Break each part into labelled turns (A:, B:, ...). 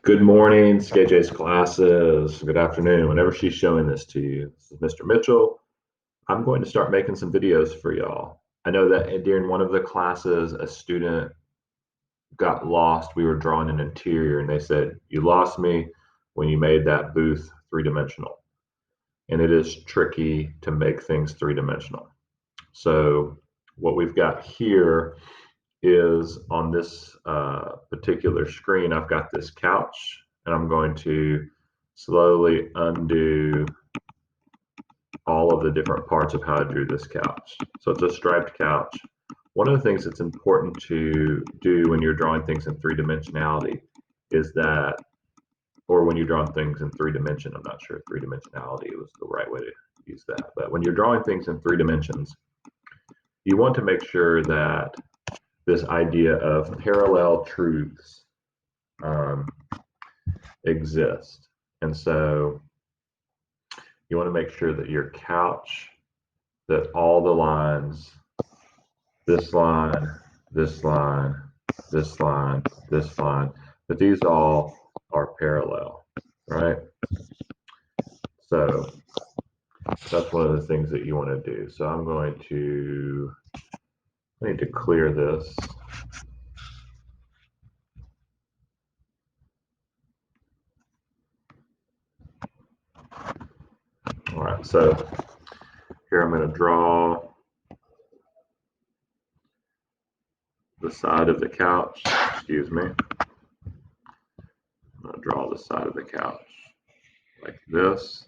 A: Good morning, Skae-J's classes. Good afternoon, whenever she's showing this to you. This is Mr. Mitchell. I'm going to start making some videos for y'all. I know that during one of the classes, a student got lost. We were drawing an interior, and they said, "You lost me when you made that booth three-dimensional." And it is tricky to make things three-dimensional. So what we've got here is on this particular screen, I've got this couch, and I'm going to slowly undo all of the different parts of how I drew this couch. So it's a striped couch. One of the things that's important to do when you're drawing things in three-dimensionality is that, or when you're drawing things in three-dimension, I'm not sure if three-dimensionality was the right way to use that, but when you're drawing things in three dimensions, you want to make sure that this idea of parallel truths exist. And so you want to make sure that your couch, that all the lines, this line, this line, this line, this line, that these all are parallel, right? So that's one of the things that you want to do. So I need to clear this. All right, so here I'm going to draw the side of the couch, excuse me. I'm going to draw the side of the couch like this,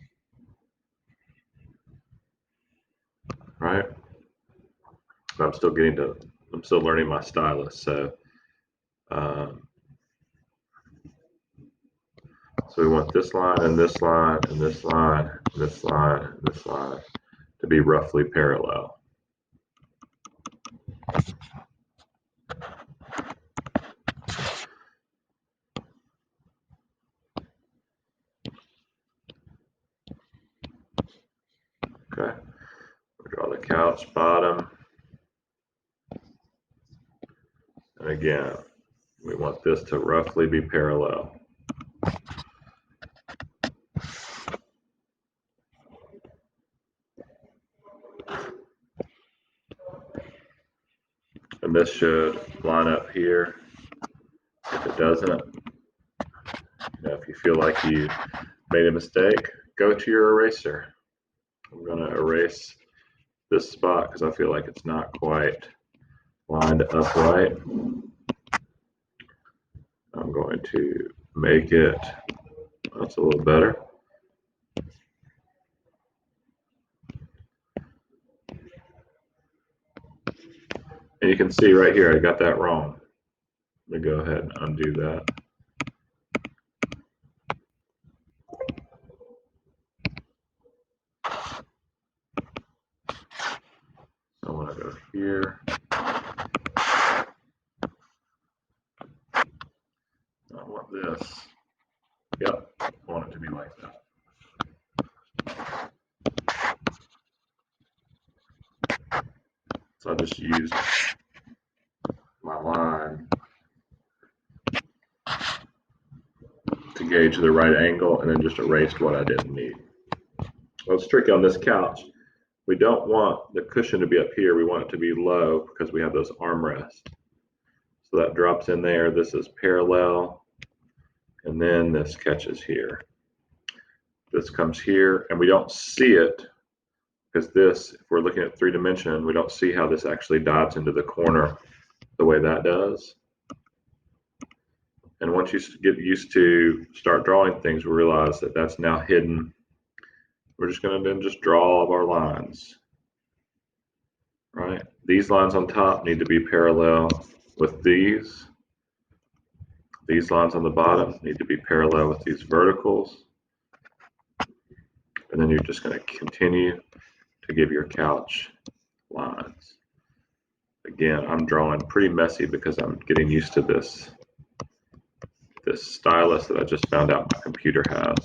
A: right? But I'm still learning my stylus, so so we want this line and this line and this line and this line and this line to be roughly parallel. Okay, we'll draw the couch bottom. And again, we want this to roughly be parallel. And this should line up here. If it doesn't, if you feel like you made a mistake, go to your eraser. I'm going to erase this spot because I feel like it's not quite lined up right. I'm going to make it, that's a little better. And you can see right here, I got that wrong. Let me go ahead and undo that. I want to go here. I want this. Yep, I want it to be like that. So I just used my line to gauge the right angle and then just erased what I didn't need. Well, it's tricky on this couch. We don't want the cushion to be up here. We want it to be low because we have those armrests. So that drops in there. This is parallel. And then this catches here. This comes here, and we don't see it because this, if we're looking at three-dimension, we don't see how this actually dives into the corner the way that does. And once you get used to start drawing things, we realize that that's now hidden. We're just going to then just draw all of our lines, right? These lines on top need to be parallel with these. These lines on the bottom need to be parallel with these verticals. And then you're just going to continue to give your couch lines. Again, I'm drawing pretty messy because I'm getting used to this stylus that I just found out my computer has.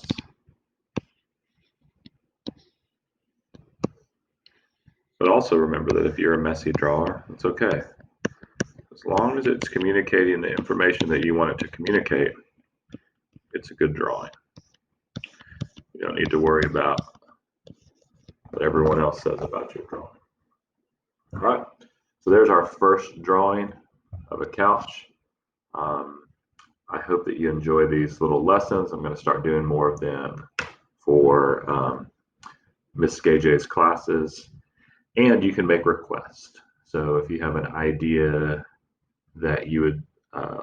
A: But also remember that if you're a messy drawer, it's okay. As long as it's communicating the information that you want it to communicate, it's a good drawing. You don't need to worry about what everyone else says about your drawing. All right, so there's our first drawing of a couch. I hope that you enjoy these little lessons. I'm going to start doing more of them for Miss Skae-J's classes, and you can make requests. So if you have an idea that you would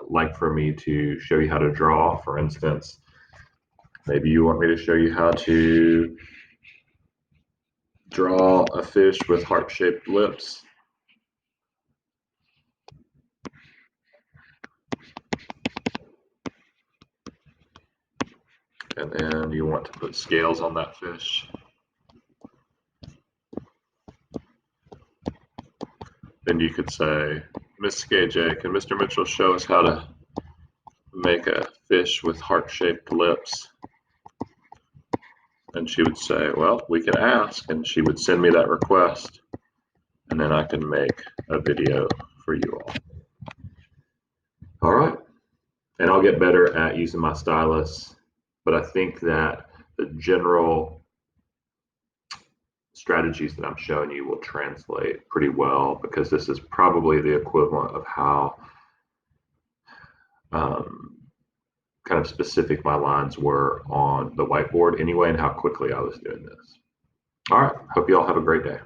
A: like for me to show you how to draw, for instance, maybe you want me to show you how to draw a fish with heart-shaped lips. And then you want to put scales on that fish. Then you could say, Miss Skae-J, can Mr. Mitchell show us how to make a fish with heart-shaped lips? And she would say, well, we can ask, and she would send me that request, and then I can make a video for you all. All right, and I'll get better at using my stylus, but I think that the general strategies that I'm showing you will translate pretty well, because this is probably the equivalent of how kind of specific my lines were on the whiteboard anyway, and how quickly I was doing this. All right, hope you all have a great day.